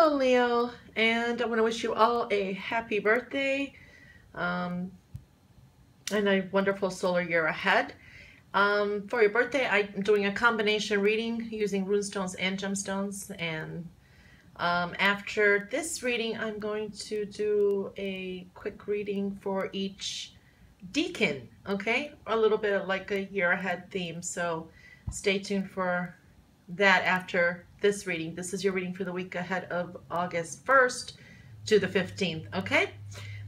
Hello, Leo, and I want to wish you all a happy birthday and a wonderful solar year ahead. For your birthday, I'm doing a combination reading using runestones and gemstones, and after this reading, I'm going to do a quick reading for each Decan, okay? A little bit of like a year ahead theme, so stay tuned for that after this reading. This is your reading for the week ahead of August 1st to the 15th, okay?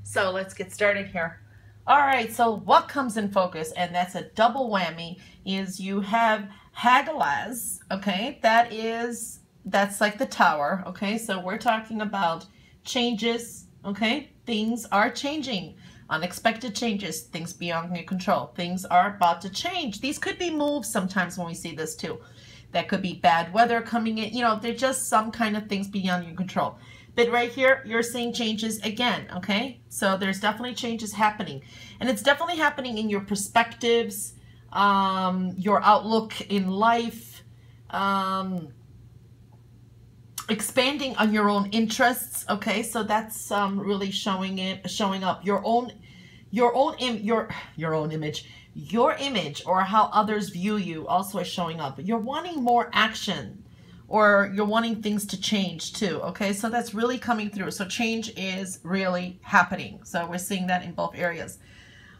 So let's get started here. All right, so what comes in focus, and that's a double whammy, is you have Hagalaz, okay? That's like the tower, okay? So we're talking about changes, okay? Things are changing. Unexpected changes, things beyond your control. Things are about to change. These could be moves sometimes when we see this too. That could be bad weather coming in. You know, they're just some kind of things beyond your control. But right here, you're seeing changes again, okay? So there's definitely changes happening. And it's definitely happening in your perspectives, your outlook in life, expanding on your own interests, okay? So that's really showing up. Your image or how others view you also is showing up. You're wanting more action, or you're wanting things to change too, okay? So that's really coming through. So change is really happening. So we're seeing that in both areas.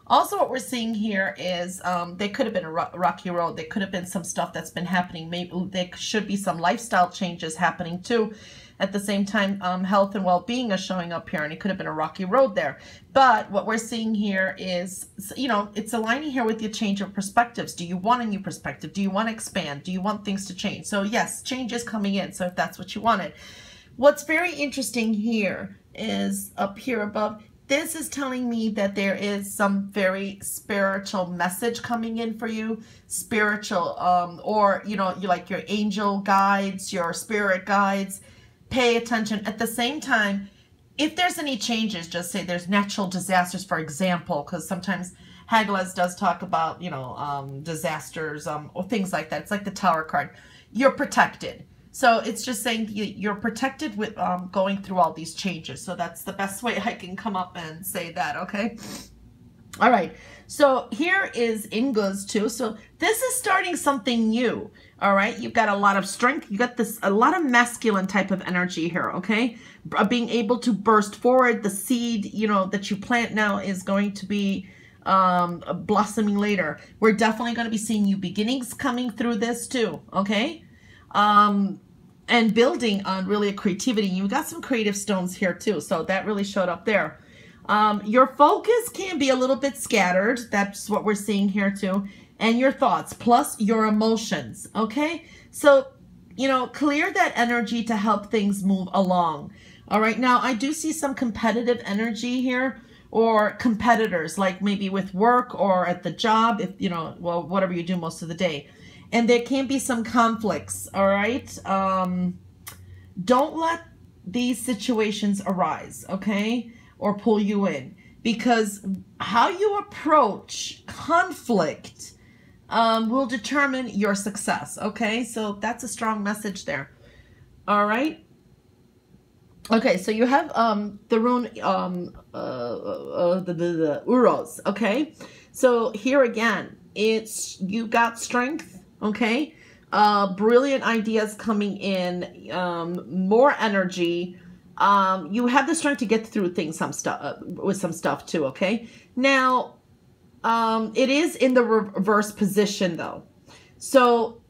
Also, what we're seeing here is there could have been a rocky road. There could have been some stuff that's been happening. Maybe there should be some lifestyle changes happening too. At the same time, health and well-being is showing up here, and it could have been a rocky road there. But what we're seeing here is, you know, it's aligning here with your change of perspectives. Do you want a new perspective? Do you want to expand? Do you want things to change? So yes, change is coming in, so if that's what you wanted. What's very interesting here is up here above, this is telling me that there is some very spiritual message coming in for you, spiritual, or, you know, you like your angel guides, your spirit guides. Pay attention. At the same time, if there's any changes, just say there's natural disasters, for example, because sometimes Hagalaz does talk about, you know, disasters or things like that. It's like the Tower card. You're protected. So it's just saying you're protected with going through all these changes. So that's the best way I can come up and say that, okay? All right, so here is Inguz too. So this is starting something new, all right? You've got a lot of strength. You got a lot of masculine type of energy here, okay? Being able to burst forward. The seed, you know, that you plant now is going to be blossoming later. We're definitely going to be seeing new beginnings coming through this too, okay? And building on really a creativity. You've got some creative stones here too, so that really showed up there. Your focus can be a little bit scattered. That's what we're seeing here too. And your thoughts, plus your emotions, okay? So, you know, clear that energy to help things move along. All right, now I do see some competitive energy here, or competitors, like maybe with work or at the job, if, you know, well, whatever you do most of the day. And there can be some conflicts, all right? Don't let these situations arise, okay? Or pull you in, because how you approach conflict will determine your success, okay? So that's a strong message there, all right? Okay, so you have the rune, the Uros, okay? So here again, you got strength, okay? Brilliant ideas coming in, more energy. You have the strength to get through things, with some stuff too, okay? Now, it is in the reverse position though. So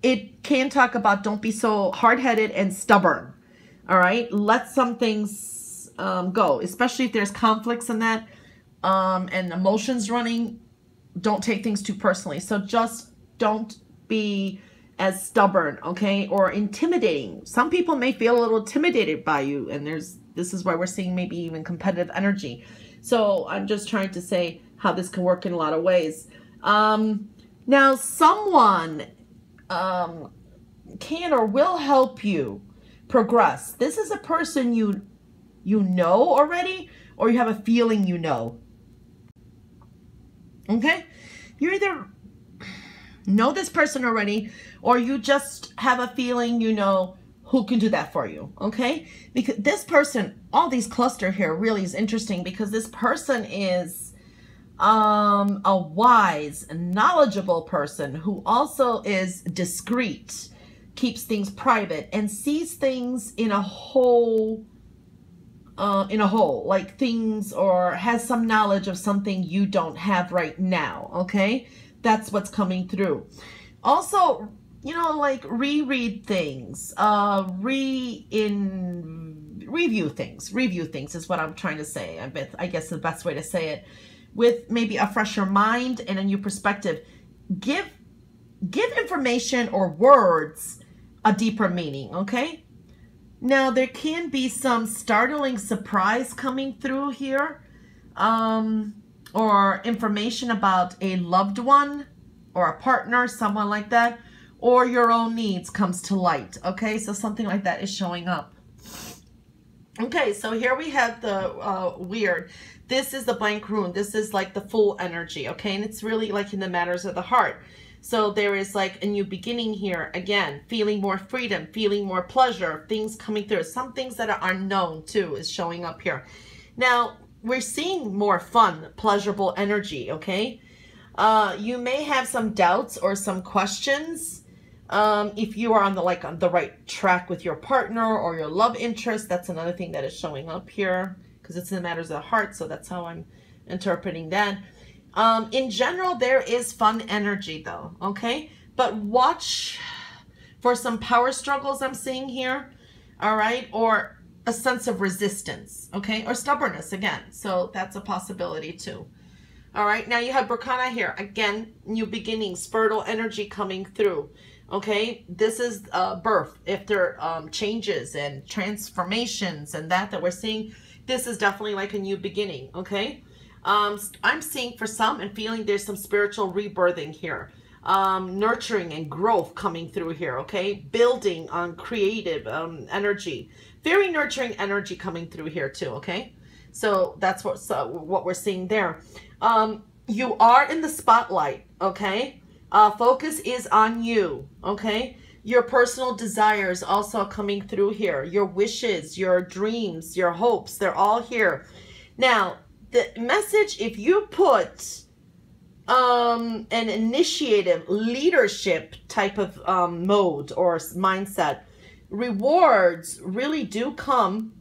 it can talk about don't be so hard-headed and stubborn, all right? Let some things go, especially if there's conflicts in that and emotions running. Don't take things too personally. So just don't be as stubborn, okay, or intimidating. Some people may feel a little intimidated by you, and this is why we're seeing maybe even competitive energy. So I'm just trying to say how this can work in a lot of ways. Now, someone can or will help you progress. This is a person you know already, or you have a feeling you know. Okay, you either know this person already, or you just have a feeling you know who can do that for you, okay? Because this person, all these cluster here really is interesting, because this person is a wise, knowledgeable person who also is discreet, keeps things private, and sees things in a whole, like things, or has some knowledge of something you don't have right now, okay? That's what's coming through. Also, you know, like reread things, review things is what I'm trying to say. I guess the best way to say it, with maybe a fresher mind and a new perspective. Give information or words a deeper meaning, okay? Now, there can be some startling surprise coming through here, or information about a loved one or a partner, someone like that, or your own needs comes to light, okay? So something like that is showing up. Okay, so here we have the weird. This is the blank rune. This is like the full energy, okay? And it's really like in the matters of the heart. So there is like a new beginning here. Again, feeling more freedom, feeling more pleasure, things coming through. Some things that are unknown too is showing up here. Now, we're seeing more fun, pleasurable energy, okay? You may have some doubts or some questions. If you are on the right track with your partner or your love interest, that's another thing that is showing up here, because it's in the matters of the heart. So that's how I'm interpreting that. In general, there is fun energy though, okay? But watch for some power struggles I'm seeing here, all right? Or a sense of resistance, okay? Or stubbornness again. So that's a possibility too. All right, now you have Berkana here. Again, new beginnings, fertile energy coming through, okay? This is birth. If there are changes and transformations and that we're seeing, this is definitely like a new beginning, okay? I'm seeing for some and feeling there's some spiritual rebirthing here. Nurturing and growth coming through here, okay? Building on creative energy. Very nurturing energy coming through here too, okay? So that's what we're seeing there. You are in the spotlight, okay? Focus is on you, okay? Your personal desires also coming through here. Your wishes, your dreams, your hopes, they're all here. Now, the message, if you put an initiative, leadership type of mode or mindset, rewards really do come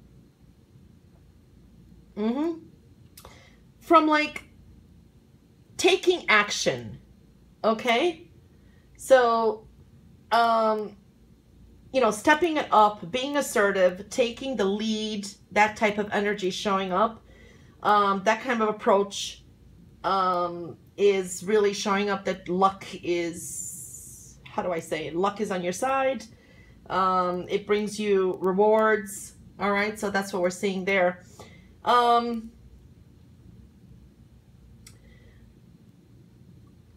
from like taking action, okay? So, you know, stepping it up, being assertive, taking the lead, that type of energy showing up. That kind of approach is really showing up that luck is, how do I say it? Luck is on your side. It brings you rewards. All right, so that's what we're seeing there.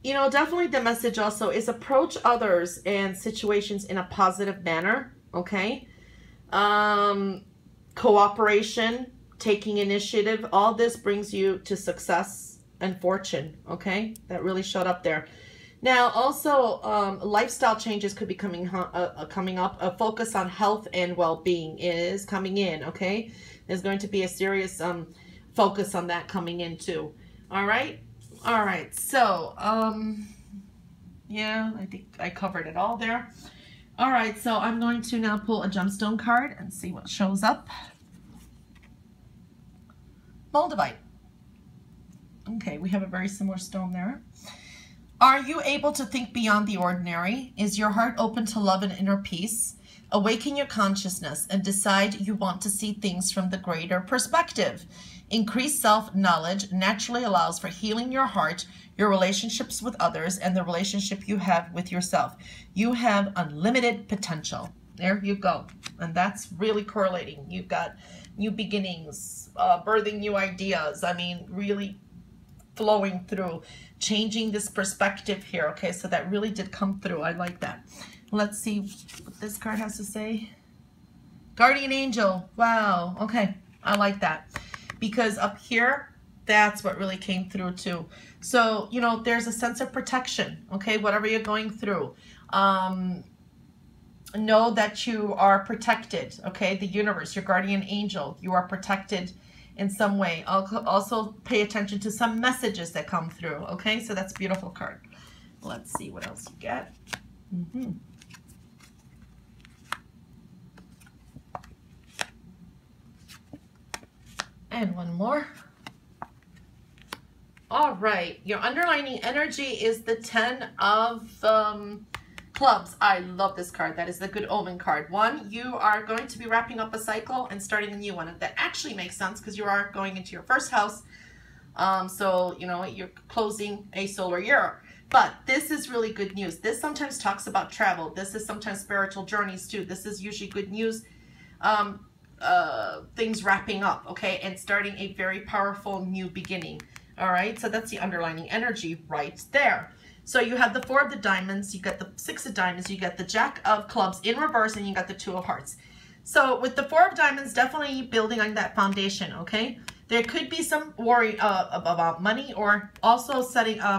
You know, definitely the message also is approach others and situations in a positive manner, okay? Cooperation, taking initiative, all this brings you to success and fortune, okay? That really showed up there. Now, also, lifestyle changes could be coming up. A focus on health and well-being is coming in, okay? There's going to be a serious focus on that coming in too. All right? All right, so, yeah, I think I covered it all there. All right, so I'm going to now pull a gemstone card and see what shows up. Moldavite. Okay, we have a very similar stone there. Are you able to think beyond the ordinary? Is your heart open to love and inner peace? Awaken your consciousness and decide you want to see things from the greater perspective. Increased self-knowledge naturally allows for healing your heart, your relationships with others, and the relationship you have with yourself. You have unlimited potential. There you go. And that's really correlating. You've got new beginnings, birthing new ideas. I mean, really flowing through, changing this perspective here. Okay, so that really did come through. I like that. Let's see what this card has to say. Guardian angel. Wow. Okay, I like that. Because up here, that's what really came through too. So, you know, there's a sense of protection, okay? Whatever you're going through. know that you are protected, okay? The universe, your guardian angel, you are protected in some way. Also pay attention to some messages that come through, okay? So that's a beautiful card. Let's see what else you get. And one more. All right, your underlining energy is the 10 of clubs. I love this card. That is the good omen card. One, you are going to be wrapping up a cycle and starting a new one. And that actually makes sense because you are going into your first house. So, you know, you're closing a solar year. But this is really good news. This sometimes talks about travel. This is sometimes spiritual journeys too. This is usually good news. Things wrapping up, okay, and starting a very powerful new beginning. All right, so that's the underlining energy right there. So you have the 4 of the diamonds, you got the 6 of diamonds, you got the Jack of clubs in reverse, and you got the 2 of hearts. So with the 4 of diamonds, definitely building on that foundation, okay? There could be some worry about money, or also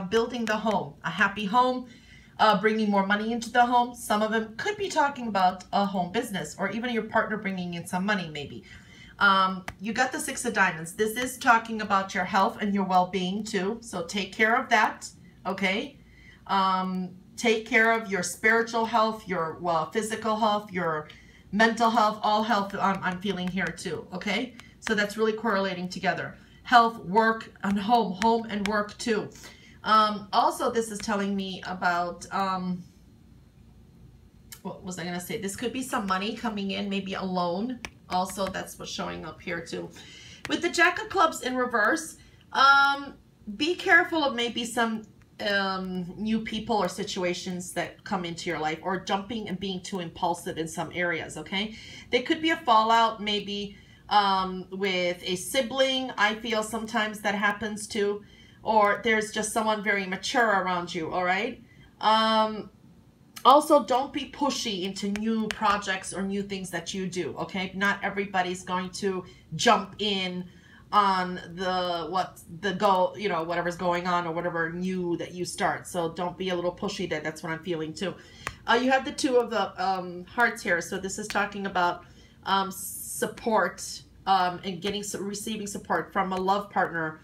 building the home, a happy home, bringing more money into the home. Some of them could be talking about a home business, or even your partner bringing in some money maybe. You got the 6 of diamonds. This is talking about your health and your well-being too. So take care of that, okay? Take care of your spiritual health, your physical health, your mental health, all health I'm feeling here too, okay? So that's really correlating together. Health, work, and home and work too. Also, this is telling me about, what was I going to say? This could be some money coming in, maybe a loan. Also, that's what's showing up here too. With the Jack of clubs in reverse, be careful of maybe some new people or situations that come into your life, or jumping and being too impulsive in some areas, okay? There could be a fallout maybe with a sibling. I feel sometimes that happens too. Or there's just someone very mature around you, all right? Also, don't be pushy into new projects or new things that you do, okay? Not everybody's going to jump in on whatever's going on or whatever new that you start. So don't be a little pushy there. That's what I'm feeling too. You have the 2 of the hearts here. So this is talking about support and receiving support from a love partner.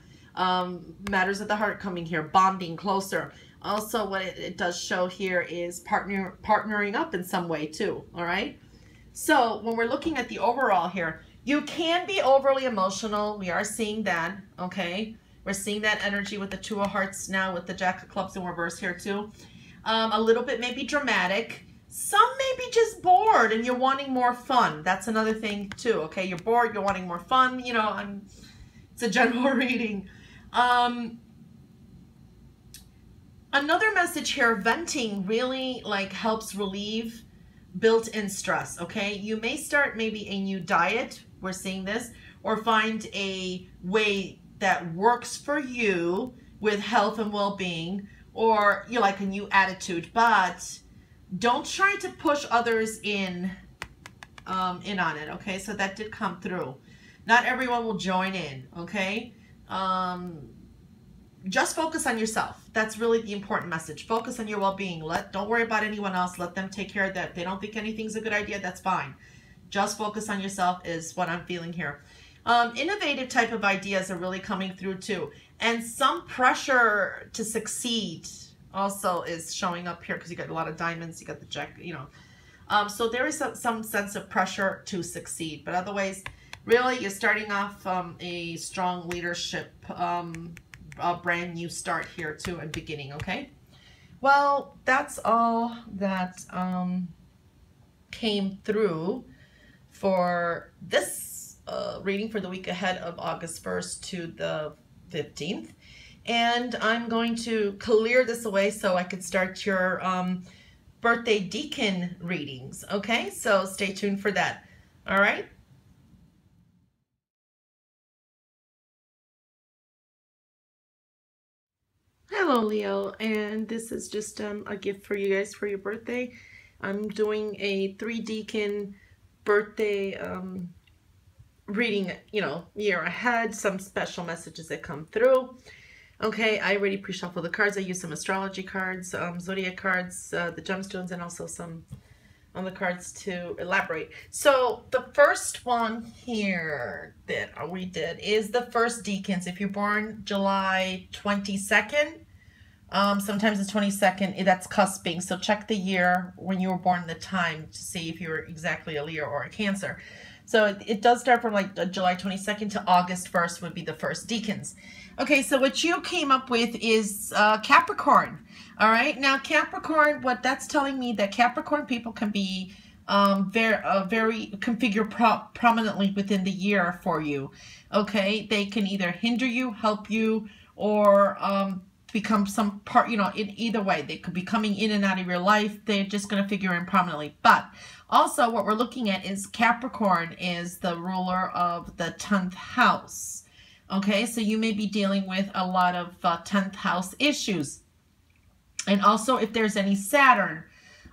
Matters of the heart coming here, bonding closer. Also, what it does show here is partnering up in some way too, all right? So when we're looking at the overall here, you can be overly emotional. We are seeing that, okay? We're seeing that energy with the 2 of hearts now, with the Jack of clubs in reverse here too. A little bit maybe dramatic. Some may be just bored and you're wanting more fun. That's another thing too, okay? You're bored, you're wanting more fun, you know, it's a general reading. Another message here, venting really like helps relieve built-in stress, okay? You may start maybe a new diet, we're seeing this, or find a way that works for you with health and well-being, or you like a new attitude, but don't try to push others in on it, okay? So that did come through. Not everyone will join in, okay? Just focus on yourself. That's really the important message. Focus on your well-being. Don't worry about anyone else. Let them take care of that. If they don't think anything's a good idea, that's fine. Just focus on yourself is what I'm feeling here. Innovative type of ideas are really coming through too. And some pressure to succeed also is showing up here because you got a lot of diamonds. You got the Jack, you know. So there is some sense of pressure to succeed. But otherwise, really, you're starting off a strong leadership, a brand new start here too and beginning, okay? Well, that's all that came through for this reading for the week ahead of August 1st to the 15th. And I'm going to clear this away so I could start your birthday Decan readings, okay? So stay tuned for that, all right? Hello, Leo, and this is just a gift for you guys for your birthday. I'm doing a 3 Decan birthday reading, you know, year ahead, some special messages that come through. Okay, I already pre-shuffled the cards. I used some astrology cards, zodiac cards, the gemstones, and also some on the cards to elaborate. So the first one here that we did is the first Decans. If you're born July 22nd, sometimes the 22nd, that's cusping. So check the year when you were born, the time, to see if you're exactly a Leo or a Cancer. So it does start from like July 22nd to August 1st would be the first Decans. Okay, so what you came up with is Capricorn. All right, now Capricorn, what that's telling me that Capricorn people can be very configured prominently within the year for you. Okay, they can either hinder you, help you, or become some part, you know, in either way. They could be coming in and out of your life. They're just going to figure in prominently. But also what we're looking at is Capricorn is the ruler of the 10th house. Okay, so you may be dealing with a lot of 10th house issues. And also if there's any Saturn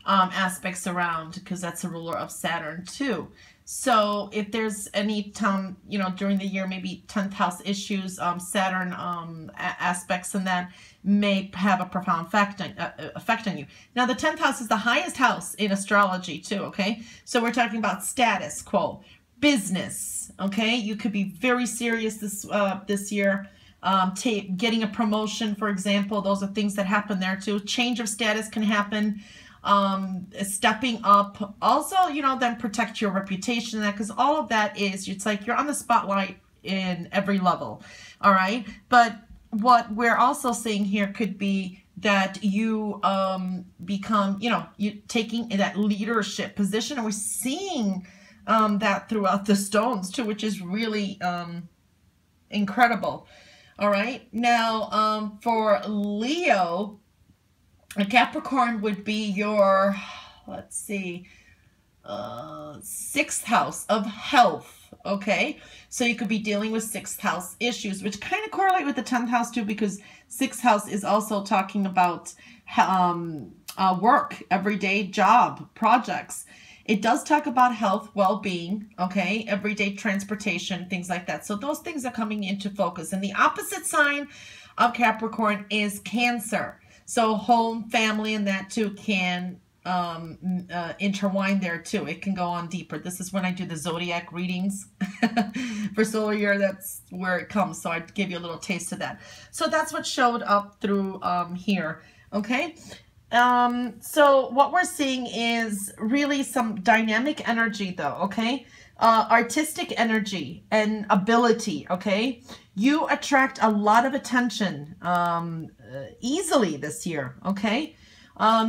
aspects around, because that's a ruler of Saturn too. So if there's any time, you know, during the year, maybe 10th house issues, Saturn aspects, and that may have a profound effect on you. Now, the 10th house is the highest house in astrology too, okay? So we're talking about status quo, business, okay? You could be very serious this year. Getting a promotion, for example, those are things that happen there too. Change of status can happen. Stepping up, also, you know, then protect your reputation, because all of that is, it's like you're on the spotlight in every level. All right, but what we're also seeing here could be that you become, you know, you taking that leadership position, and we're seeing that throughout the stones too, which is really incredible. All right, now for Leo, a Capricorn would be your, let's see, 6th house of health, okay? So you could be dealing with 6th house issues, which kind of correlate with the 10th house too, because 6th house is also talking about work, everyday job, projects. It does talk about health, well-being, okay? Everyday transportation, things like that. So those things are coming into focus. And the opposite sign of Capricorn is Cancer. So home, family, and that too can intertwine there too. It can go on deeper. This is when I do the zodiac readings for solar year. That's where it comes. So I give you a little taste of that. So that's what showed up through here. Okay. So what we're seeing is really some dynamic energy though. Okay. Artistic energy and ability. Okay. You attract a lot of attention easily this year, okay?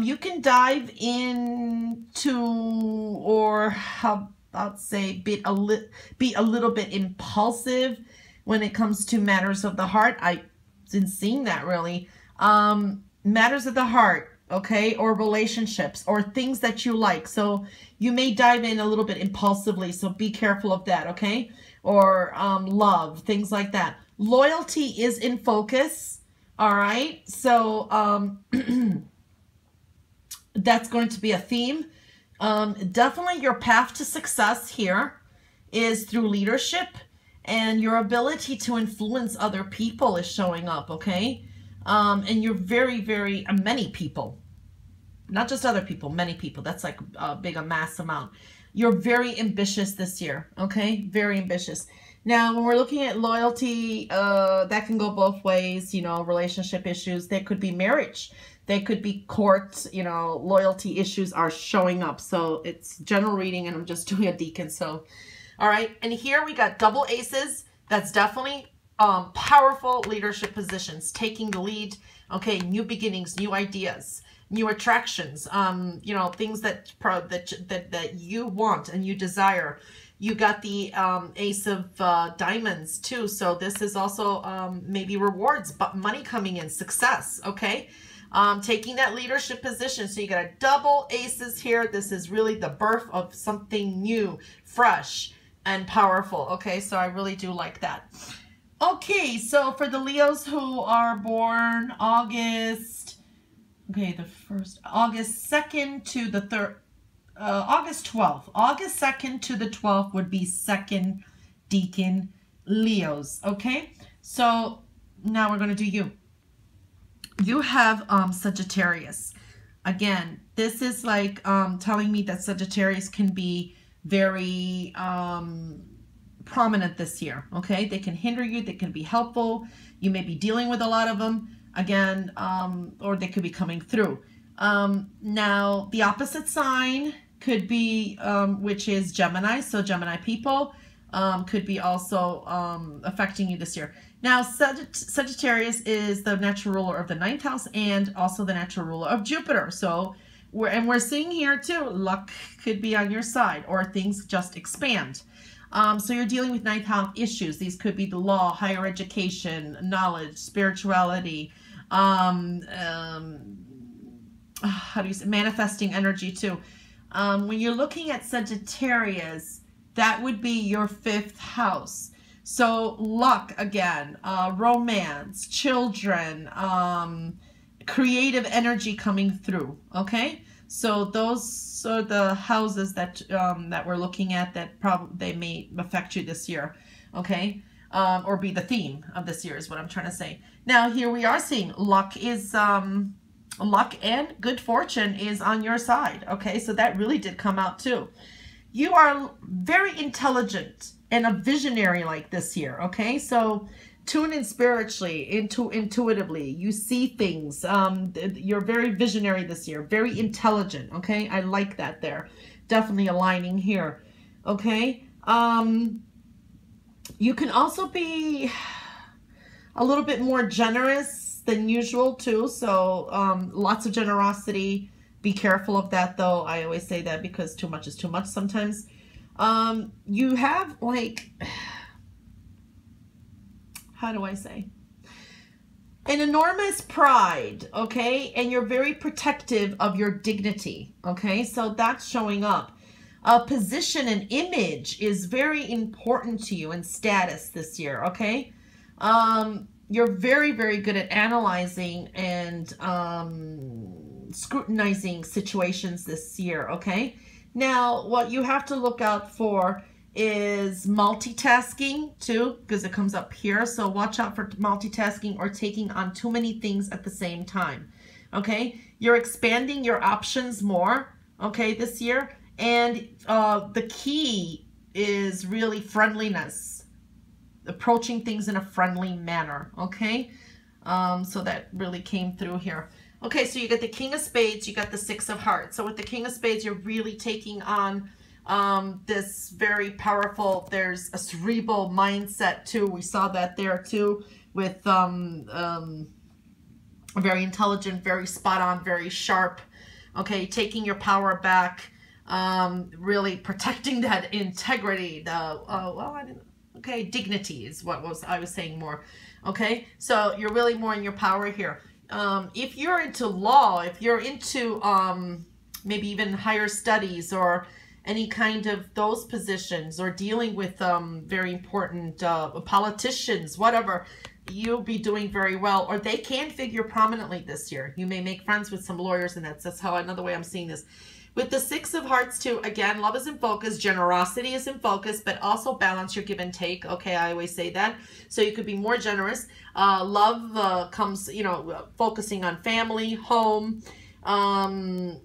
You can dive into, or how about say, be a little bit impulsive when it comes to matters of the heart. I've been seeing that really. Matters of the heart, okay, or relationships, or things that you like. So you may dive in a little bit impulsively, so be careful of that, okay? Or love, things like that. Loyalty is in focus, all right? So that's going to be a theme. Definitely your path to success here is through leadership, and your ability to influence other people is showing up, okay? And you're very, many people, not just other people, many people. That's like a mass amount. You're very ambitious this year, okay? Very ambitious. Now, when we're looking at loyalty, that can go both ways, you know, relationship issues. They could be marriage. They could be court, you know, loyalty issues are showing up. So it's general reading, and I'm just doing a Decan. So, all right. And here we got double aces. That's definitely powerful leadership positions, taking the lead. Okay, new beginnings, new ideas, new attractions, you know, things that you want and you desire. You got the ace of diamonds too. So this is also maybe rewards, but money coming in, success, okay? Taking that leadership position. So you got a double aces here. This is really the birth of something new, fresh, and powerful, okay? So I really do like that. Okay, so for the Leos who are born August, okay, the first, August 2nd to the 3rd, August 12th. August 2nd to the 12th would be 2nd Decan Leos, okay? So now we're going to do you. You have Sagittarius. Again, This is like telling me that Sagittarius can be very prominent this year, okay? They can hinder you, they can be helpful. You may be dealing with a lot of them, again, or they could be coming through. Now, the opposite sign could be, which is Gemini, so Gemini people could be also affecting you this year. Now, Sagittarius is the natural ruler of the 9th house and also the natural ruler of Jupiter. So, we're seeing here too, luck could be on your side or things just expand. So you're dealing with 9th house issues. These could be the law, higher education, knowledge, spirituality, how do you say, manifesting energy too. When you're looking at Sagittarius, that would be your 5th house. So luck again, romance, children, creative energy coming through, okay? So those are the houses that that we're looking at that probably they may affect you this year, okay? Or be the theme of this year is what I'm trying to say. Now here we are seeing luck is luck and good fortune is on your side, okay? So that really did come out too. You are very intelligent and a visionary like this year, okay? So tune in spiritually, intuitively. You see things. You're very visionary this year, very intelligent, okay? I like that there. Definitely aligning here, okay? You can also be a little bit more generous than usual too. So lots of generosity. Be careful of that though. I always say that because too much is too much sometimes. You have like, how do I say? An enormous pride, okay? And you're very protective of your dignity, okay? So that's showing up. Position and image is very important to you and status this year, okay? You're very, very good at analyzing and scrutinizing situations this year, okay? Now, what you have to look out for is multitasking too, because it comes up here. So watch out for multitasking or taking on too many things at the same time, okay? You're expanding your options more, okay, this year. And the key is really friendliness, approaching things in a friendly manner, okay? So that really came through here. Okay, so you got the King of Spades, you got the 6 of Hearts. So with the King of Spades, you're really taking on this very powerful, there's a cerebral mindset too. We saw that there too with very intelligent, very spot on, very sharp. Okay, taking your power back, really protecting that integrity, dignity is what I was saying more. Okay, so you're really more in your power here. If you're into law, if you're into maybe even higher studies or any kind of those positions or dealing with very important politicians, whatever, you'll be doing very well, or they can figure prominently this year. You may make friends with some lawyers, and that's how another way I'm seeing this. With the 6 of Hearts too, again, love is in focus, generosity is in focus, but also balance your give and take. Okay, I always say that. So you could be more generous. Love comes, you know, focusing on family, home, and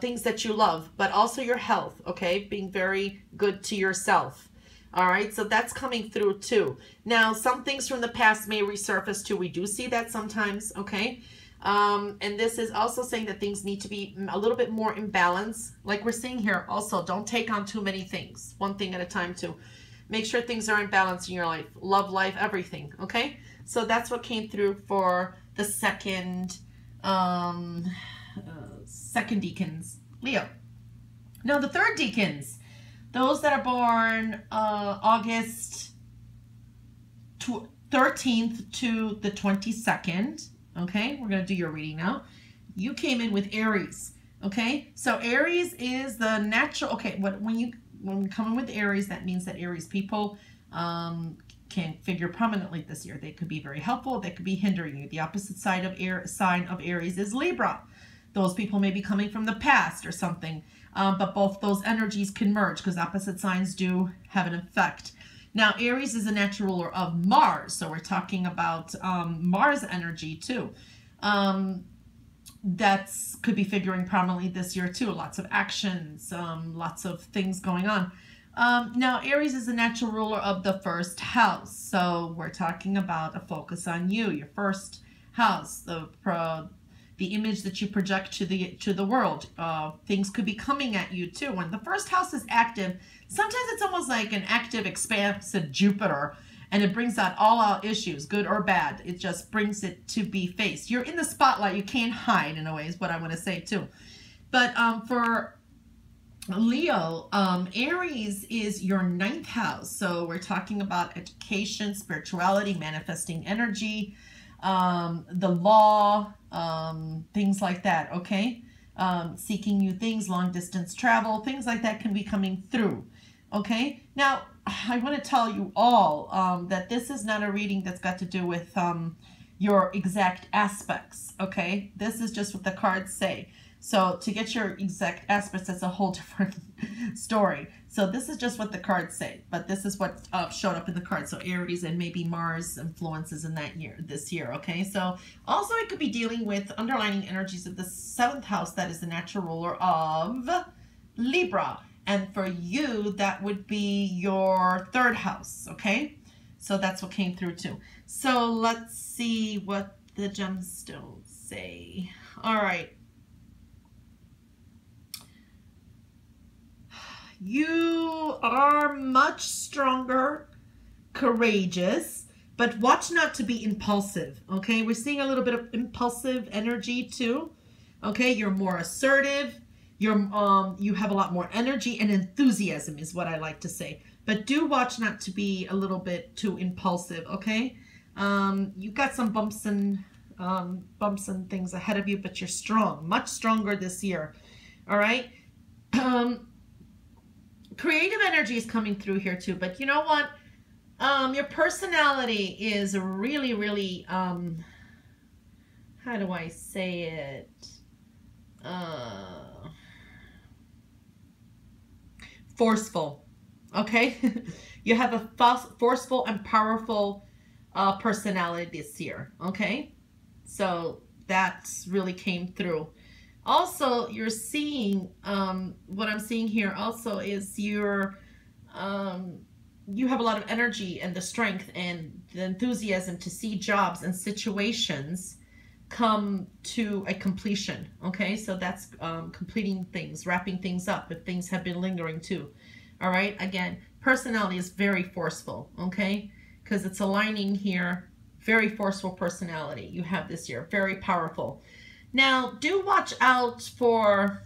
things that you love, but also your health, okay? Being very good to yourself. All right, so that's coming through too. Now, some things from the past may resurface too. We do see that sometimes, okay? And this is also saying that things need to be a little bit more in balance. Like we're seeing here also, don't take on too many things. One thing at a time too. Make sure things are in balance in your life. Love, life, everything, okay? So that's what came through for the second decans, Leo. Now the third decans, those that are born August 13th to the 22nd, okay, we're going to do your reading now. You came in with Aries, okay? So Aries is the natural, okay, when we come in with Aries, that means that Aries people can figure prominently this year. They could be very helpful, they could be hindering you. The opposite side of sign of Aries is Libra. Those people may be coming from the past or something, but both those energies can merge because opposite signs do have an effect. Now, Aries is a natural ruler of Mars, so we're talking about Mars energy too. that's could be figuring prominently this year too. Lots of actions, lots of things going on. Now, Aries is the natural ruler of the first house. So we're talking about a focus on you, your first house, the image that you project to the world. Things could be coming at you too. When the first house is active, sometimes it's almost like an active, expansive Jupiter, and it brings out all out issues, good or bad. It just brings it to be faced. You're in the spotlight. You can't hide, in a way, is what I want to say too. But for Leo, Aries is your 9th house. So we're talking about education, spirituality, manifesting energy, the law, things like that, okay? Seeking new things, long distance travel, things like that can be coming through, okay? Now, I want to tell you all that this is not a reading that's got to do with your exact aspects, okay? This is just what the cards say. So to get your exact aspects, that's a whole different story. So this is just what the cards say, but this is what showed up in the cards. So Aries and maybe Mars influences in this year, okay? So also it could be dealing with underlining energies of the 7th house, that is the natural ruler of Libra. And for you, that would be your 3rd house, okay? So that's what came through too. So let's see what the gemstones say. All right. You are much stronger, courageous, but watch not to be impulsive, okay? We're seeing a little bit of impulsive energy too, okay? You're more assertive. You have a lot more energy and enthusiasm is what I like to say. But do watch not to be a little bit too impulsive, okay? You've got some bumps and things ahead of you, but you're strong, much stronger this year, all right? Creative energy is coming through here too, but you know what? Your personality is really, really, how do I say it? Forceful, okay? You have a forceful and powerful personality this year, okay? So that's really came through. Also, you're seeing, what I'm seeing here also is you have a lot of energy and the strength and the enthusiasm to see jobs and situations come to a completion, okay? So that's completing things, wrapping things up if things have been lingering too, all right? Again, personality is very forceful, okay? Because it's aligning here, very forceful personality you have this year, very powerful. Now, do watch out for,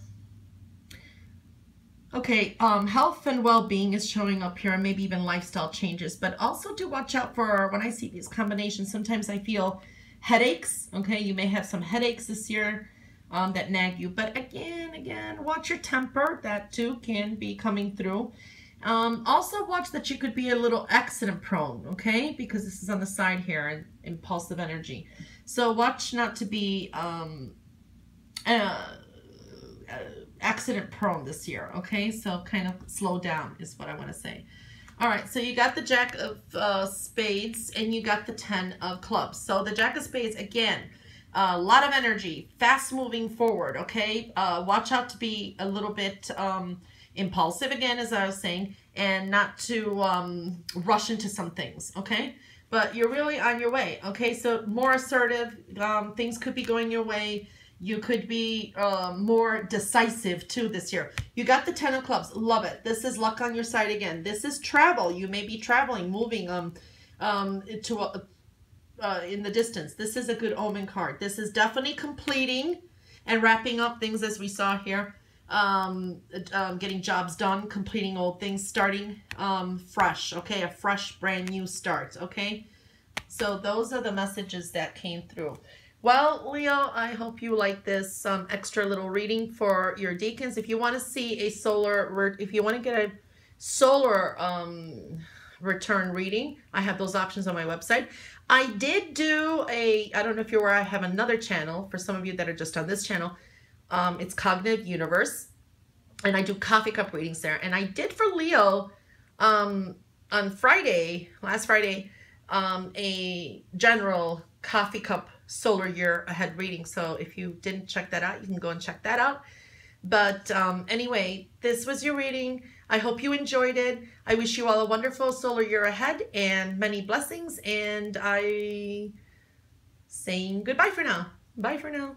okay, health and well-being is showing up here, and maybe even lifestyle changes, but also do watch out for, when I see these combinations, sometimes I feel headaches, okay? You may have some headaches this year that nag you, but again, watch your temper. That too can be coming through. Also watch that you could be a little accident prone, okay? Because this is on the side here, and impulsive energy. So watch not to be accident prone this year, okay? So kind of slow down is what I want to say. All right, so you got the Jack of Spades and you got the 10 of Clubs. So the Jack of Spades, again, a lot of energy, fast moving forward, okay? Watch out to be a little bit impulsive, again, as I was saying, and not to rush into some things, okay? But you're really on your way, okay? So more assertive, things could be going your way. You could be more decisive too this year. You got the 10 of Clubs. Love it. This is luck on your side again. This is travel. You may be traveling, moving in the distance. This is a good omen card. This is definitely completing and wrapping up things as we saw here. Getting jobs done, completing old things, starting fresh, okay? A fresh, brand new start, okay? So those are the messages that came through. Well, Leo, I hope you like this extra little reading for your Decans. If you want to see a solar, if you want to get a solar return reading, I have those options on my website. I did do I don't know if you're aware, I have another channel for some of you that are just on this channel. It's Cognitive Universe, and I do coffee cup readings there. And I did for Leo on Friday, last Friday, a general coffee cup solar year ahead reading. So if you didn't check that out, you can go and check that out. But anyway, this was your reading. I hope you enjoyed it. I wish you all a wonderful solar year ahead and many blessings. And I saying goodbye for now. Bye for now.